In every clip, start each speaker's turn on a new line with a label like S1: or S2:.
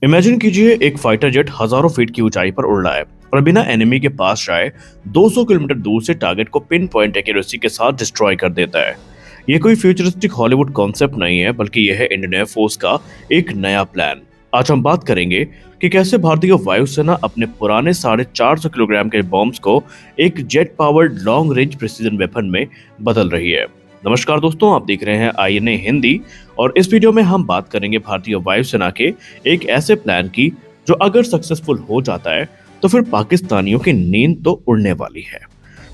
S1: Imagine कीजिए एक fighter jet हजारों फीट की ऊंचाई पर उड़ रहा है और बिना एनिमी के पास जाए 200 किलोमीटर दूर से टारगेट को पिन पॉइंट एक्यूरेसी के साथ डिस्ट्रॉय कर देता है। ये कोई फ्यूचरिस्टिक हॉलीवुड कॉन्सेप्ट नहीं है, बल्कि यह है इंडियन एयरफोर्स का एक नया प्लान। आज हम बात करेंगे कि कैसे भारतीय वायुसेना अपने पुराने 450 किलोग्राम के बॉम्ब्स को एक jet powered long range precision weapon में बदल रही है। नमस्कार दोस्तों, आप देख रहे हैं आईएनए हिंदी और इस वीडियो में हम बात करेंगे भारतीय वायुसेना के एक ऐसे प्लान की जो अगर सक्सेसफुल हो जाता है तो फिर पाकिस्तानियों की नींद तो उड़ने वाली है।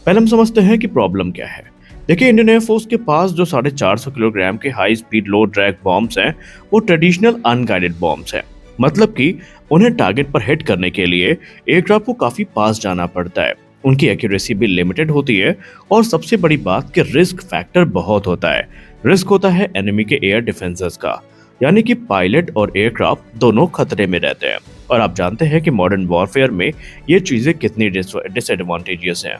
S1: पहले हम समझते हैं कि प्रॉब्लम क्या है। देखिए, इंडियन एयरफोर्स के पास जो 450 किलोग्राम के हाई स्पीड लो ड्रैग बॉम्ब्स हैं वो ट्रेडिशनल अनगाइडेड बॉम्ब्स हैं। मतलब कि उन्हें टारगेट पर हिट करने के लिए एयरक्राफ्ट को काफी पास जाना पड़ता है, उनकी एक्यूरेसी भी लिमिटेड होती है और सबसे बड़ी बात कि रिस्क फैक्टर बहुत होता है। रिस्क होता है एनिमी के एयर डिफेंसेस का, यानी कि पायलट और एयरक्राफ्ट दोनों खतरे में रहते हैं। और आप जानते हैं कि मॉडर्न वॉरफेयर में ये चीजें कितनी डिसएडवांटेजियस हैं।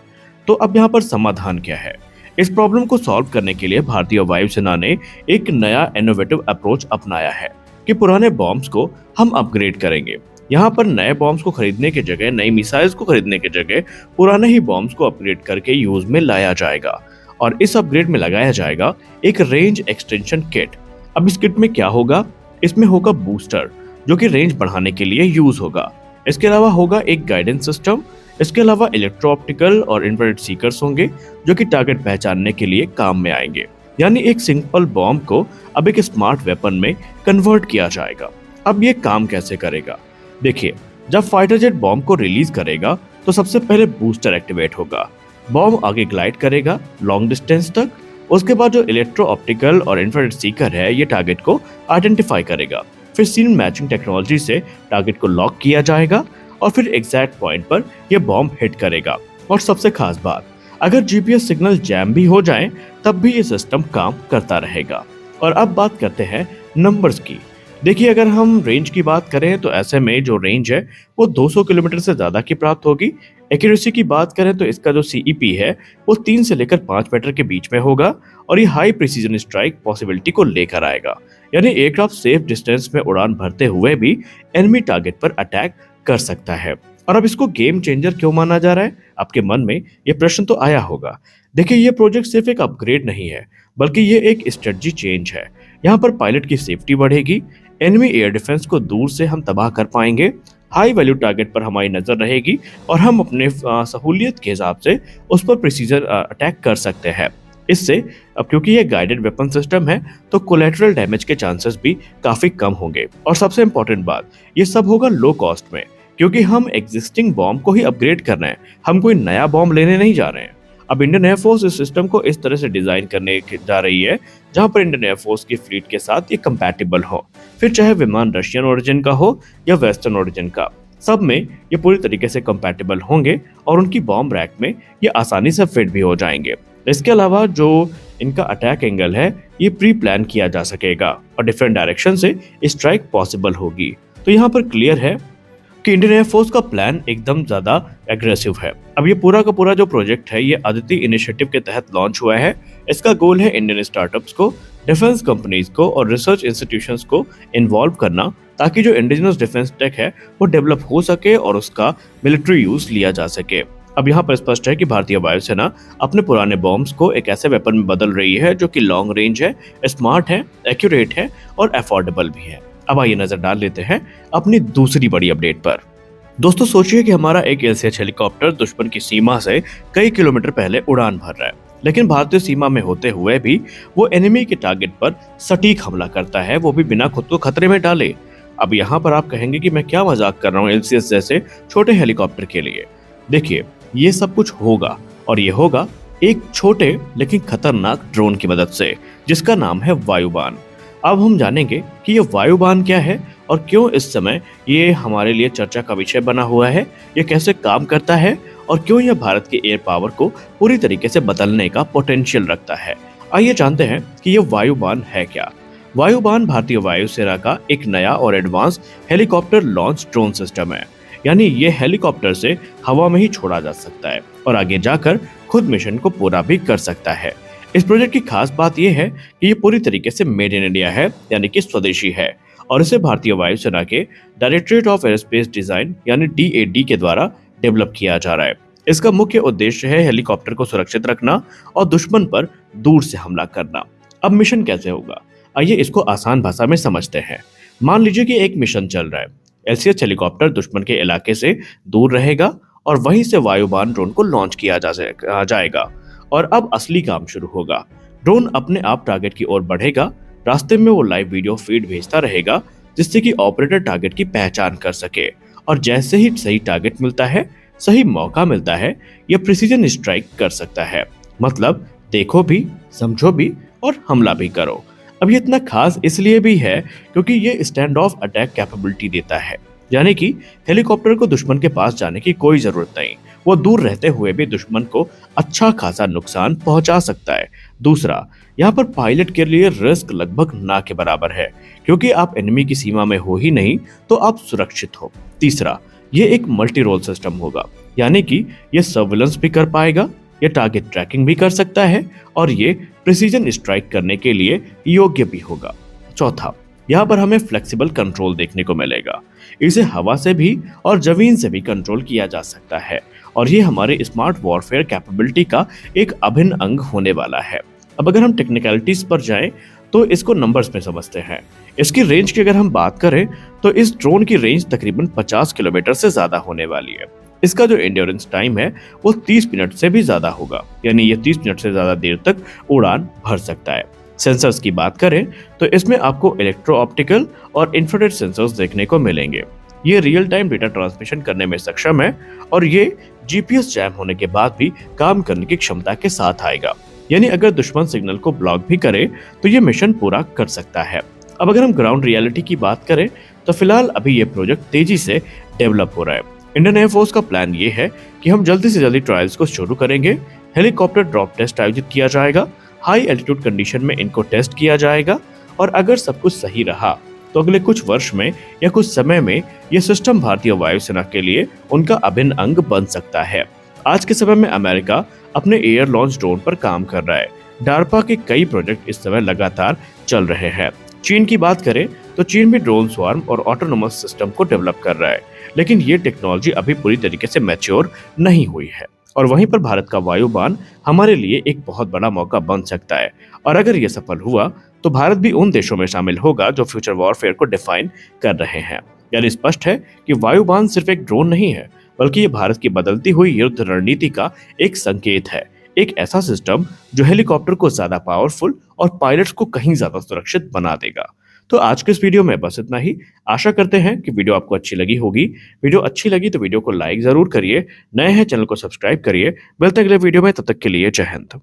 S1: तो अब यहाँ पर समाधान क्या है? इस प्रॉब्लम को सॉल्व करने के लिए भारतीय वायुसेना ने एक नया इनोवेटिव अप्रोच अपनाया है कि पुराने बॉम्ब्स को हम अपग्रेड करेंगे। यहाँ पर नए बॉम्ब्स को खरीदने की जगह, नई मिसाइल्स को खरीदने की जगह पुराने ही बॉम्ब्स को अपग्रेड करके यूज में लाया जाएगा। और इस अपग्रेड में लगाया जाएगा एक रेंज एक्सटेंशन किट। अब इस किट में क्या होगा? इसमें होगा बूस्टर जो कि रेंज बढ़ाने के लिए यूज होगा। इसके अलावा होगा एक गाइडेंस सिस्टम। इसके अलावा इलेक्ट्रो ऑप्टिकल और इंफ्रारेड सीकर्स होंगे जो कि टारगेट पहचानने के लिए काम में आएंगे। यानी एक सिंपल बॉम्ब को अब एक स्मार्ट वेपन में कन्वर्ट किया जाएगा। अब ये काम कैसे करेगा? देखिए, जब फाइटर जेट बॉम्ब को रिलीज करेगा तो सबसे पहले बूस्टर एक्टिवेट होगा। बॉम्ब आगे ग्लाइड करेगा लॉन्ग डिस्टेंस तक। उसके बाद जो इलेक्ट्रो ऑप्टिकल और इंफ्रारेड सीकर है ये टारगेट को आइडेंटिफाई करेगा। फिर सीन मैचिंग टेक्नोलॉजी से टारगेट को लॉक किया जाएगा और फिर एग्जैक्ट पॉइंट पर यह बॉम्ब हिट करेगा। और सबसे खास बात, अगर जीपीएस सिग्नल जैम भी हो जाए तब भी ये सिस्टम काम करता रहेगा। और अब बात करते हैं नंबर्स की। देखिए, अगर हम रेंज की बात करें तो ऐसे में जो रेंज है वो 200 किलोमीटर से ज़्यादा की प्राप्त होगी। एक्यूरेसी की बात करें तो इसका जो सीईपी है वो 3 से लेकर 5 मीटर के बीच में होगा और ये हाई प्रिसीजन स्ट्राइक पॉसिबिलिटी को लेकर आएगा। यानी एयरक्राफ्ट सेफ डिस्टेंस में उड़ान भरते हुए भी एनिमी टारगेट पर अटैक कर सकता है। और अब इसको गेम चेंजर क्यों माना जा रहा है? आपके मन में ये प्रश्न तो आया होगा। देखिए, ये प्रोजेक्ट सिर्फ एक अपग्रेड नहीं है, बल्कि ये एक स्ट्रेटजी चेंज है। यहाँ पर पायलट की सेफ्टी बढ़ेगी, एनिमी एयर डिफेंस को दूर से हम तबाह कर पाएंगे, हाई वैल्यू टारगेट पर हमारी नजर रहेगी और हम अपने सहूलियत के हिसाब से उस पर प्रिसीजन अटैक कर सकते हैं। इससे अब क्योंकि ये गाइडेड वेपन सिस्टम है तो कोलैटरल डैमेज के चांसेस भी काफी कम होंगे। और सबसे इंपॉर्टेंट बात, ये सब होगा लो कॉस्ट में, क्योंकि हम एग्जिस्टिंग बॉम्ब को ही अपग्रेड कर रहे हैं, हम कोई नया बॉम्ब लेने नहीं जा रहे हैं। अब इंडियन एयरफोर्स इस सिस्टम को इस तरह से डिजाइन करने जा रही है जहां पर इंडियन एयरफोर्स की फ्लीट के साथ ये कंपैटिबल हो। फिर चाहे विमान रशियन ओरिजिन का हो या वेस्टर्न ओरिजिन का, सब में ये पूरी तरीके से कंपैटिबल होंगे और उनकी बॉम्ब रैक में ये आसानी से फिट भी हो जाएंगे। इसके अलावा जो इनका अटैक एंगल है ये प्री प्लान किया जा सकेगा और डिफरेंट डायरेक्शन से स्ट्राइक पॉसिबल होगी। तो यहाँ पर क्लियर है कि इंडियन एयरफोर्स का प्लान एकदम ज्यादा एग्रेसिव है। अब ये पूरा का पूरा जो प्रोजेक्ट है ये आदित्य इनिशिएटिव के तहत लॉन्च हुआ है। इसका गोल है इंडियन स्टार्टअप्स को, डिफेंस कंपनीज को और रिसर्च इंस्टीट्यूशंस को इन्वॉल्व करना, ताकि जो इंडिजिनस डिफेंस टेक है वो डेवलप हो सके और उसका मिलिट्री यूज लिया जा सके। अब यहाँ पर स्पष्ट है कि भारतीय वायुसेना अपने पुराने बॉम्ब्स को एक ऐसे वेपन में बदल रही है जो कि लॉन्ग रेंज है, स्मार्ट है, एक्यूरेट है और अफोर्डेबल भी है। अब आइए नजर डाल लेते हैं अपनी दूसरी बड़ी अपडेट पर। दोस्तों, सोचिए कि हमारा एक एलसीएच हेलीकॉप्टर दुश्मन की सीमा से कई किलोमीटर पहले उड़ान भर रहा है, लेकिन भारतीय सीमा में होते हुए भी वो एनिमी के टारगेट पर सटीक हमला करता है, वो भी बिना खुद को खतरे में डाले। अब यहाँ पर आप कहेंगे कि मैं क्या मजाक कर रहा हूँ एलसीएच जैसे छोटे हेलीकॉप्टर के लिए। देखिए, ये सब कुछ होगा और ये होगा एक छोटे लेकिन खतरनाक ड्रोन की मदद से, जिसका नाम है वायुबान। अब हम जानेंगे कि ये वायुबान क्या है और क्यों इस समय ये हमारे लिए चर्चा का विषय बना हुआ है, ये कैसे काम करता है और क्यों यह भारत के एयर पावर को पूरी तरीके से बदलने का पोटेंशियल रखता है। आइए जानते हैं कि ये वायुबान है क्या। वायुबान भारतीय वायुसेना का एक नया और advance helicopter launch drone system है। यानी ये हेलीकॉप्टर से हवा में ही छोड़ा जा सकता है और आगे जाकर खुद मिशन को पूरा भी कर सकता है। इस प्रोजेक्ट की खास बात यह है कि ये पूरी तरीके से मेड इन इंडिया है, यानी कि स्वदेशी है और इसे भारतीय वायुसेना के डायरेक्टरेट ऑफ एयरस्पेस डिजाइन यानी DAD के द्वारा डेवलप किया जा रहा है। इसका मुख्य उद्देश्य है हेलीकॉप्टर को सुरक्षित रखना और दुश्मन पर दूर से हमला करना। अब मिशन कैसे होगा, आइए इसको आसान भाषा में समझते हैं। मान लीजिए कि एक मिशन चल रहा है। LCS हेलीकॉप्टर दुश्मन के इलाके से दूर रहेगा और वहीं से वायुबान ड्रोन को लॉन्च किया जाएगा। और अब असली काम शुरू होगा। ड्रोन अपने आप टारगेट की ओर बढ़ेगा। रास्ते में वो लाइव वीडियो फीड भेजता रहेगा जिससे कि ऑपरेटर टारगेट की पहचान कर सके और जैसे ही सही टारगेट मिलता है, सही मौका मिलता है, यह प्रिसीजन स्ट्राइक कर सकता है। मतलब देखो भी, समझो भी और हमला भी करो। अब ये इतना खास इसलिए भी है क्योंकि ये स्टैंड ऑफ अटैक कैपेबिलिटी देता है, यानी कि हेलीकॉप्टर को दुश्मन के पास जाने की कोई जरूरत नहीं, वो दूर रहते हुए भी दुश्मन को अच्छा खासा नुकसान पहुंचा सकता है। दूसरा, यहाँ पर पायलट के लिए रिस्क लगभग ना के बराबर है क्योंकि आप एनिमी की सीमा में हो ही नहीं तो आप सुरक्षित हो। तीसरा, ये एक मल्टी रोल सिस्टम होगा, यानी कि ये सर्विलेंस भी कर पाएगा, ये टारगेट ट्रैकिंग भी कर सकता है और ये प्रिसीजन स्ट्राइक करने के लिए योग्य भी होगा। चौथा, यहाँ पर हमें फ्लेक्सिबल कंट्रोल देखने को मिलेगा। इसे हवा से भी और जमीन से भी कंट्रोल किया जा सकता है और ये हमारे स्मार्ट वॉरफेयर कैपेबिलिटी का एक अभिन्न अंग होने वाला है। अब अगर हम टेक्निकलिटीज पर जाएं तो इसको नंबर्स में समझते हैं। इसकी रेंज की अगर हम बात करें तो इस ड्रोन की रेंज तकरीबन 50 किलोमीटर से ज्यादा होने वाली है। इसका जो एंड्योरेंस टाइम है वो 30 मिनट से भी ज्यादा होगा, यानी ये 30 मिनट से ज्यादा देर तक उड़ान भर सकता है। सेंसर्स की बात करें तो इसमें आपको इलेक्ट्रो ऑप्टिकल और इंफ्रारेड सेंसर्स देखने को मिलेंगे। ये रियल टाइम डेटा ट्रांसमिशन करने में सक्षम है और ये GPS जैम होने के बाद भी काम करने की क्षमता के साथ आएगा, यानी अगर दुश्मन सिग्नल को ब्लॉक भी करे तो ये मिशन पूरा कर सकता है। अब अगर हम ग्राउंड रियलिटी की बात करें तो फिलहाल अभी ये प्रोजेक्ट तेजी से डेवलप हो रहा है। इंडियन एयरफोर्स का प्लान ये है कि हम जल्दी से जल्दी ट्रायल्स को शुरू करेंगे। हेलीकॉप्टर ड्रॉप टेस्ट आयोजित किया जाएगा, हाई एल्टीट्यूड कंडीशन में इनको टेस्ट किया जाएगा और अगर सब कुछ सही रहा तो अगले कुछ वर्ष में या कुछ समय में यह सिस्टम भारतीय वायुसेना के लिए उनका अभिन्न अंग बन सकता है। आज के समय में अमेरिका अपने एयर लॉन्च ड्रोन पर काम कर रहा है। डार्पा के कई प्रोजेक्ट इस समय लगातार चल रहे हैं। चीन की बात करें तो चीन भी ड्रोन स्वार्म और ऑटोनोमस सिस्टम को डेवलप कर रहा है, लेकिन ये टेक्नोलॉजी अभी पूरी तरीके से मैच्योर नहीं हुई है। और वहीं पर भारत का वायुबान हमारे लिए एक बहुत बड़ा मौका बन सकता है और अगर ये सफल हुआ तो भारत भी उन देशों में शामिल होगा जो फ्यूचर वॉरफेयर को डिफाइन कर रहे हैं। यानी स्पष्ट है कि वायुबान सिर्फ एक ड्रोन नहीं है, बल्कि ये भारत की बदलती हुई युद्ध रणनीति का एक संकेत है। एक ऐसा सिस्टम जो हेलीकॉप्टर को ज्यादा पावरफुल और पायलट्स को कहीं ज्यादा सुरक्षित बना देगा। तो आज के इस वीडियो में बस इतना ही। आशा करते हैं कि वीडियो आपको अच्छी लगी होगी। वीडियो अच्छी लगी तो वीडियो को लाइक जरूर करिए, नए हैं चैनल को सब्सक्राइब करिए। मिलते हैं अगले वीडियो में, तब तक के लिए जय हिंद।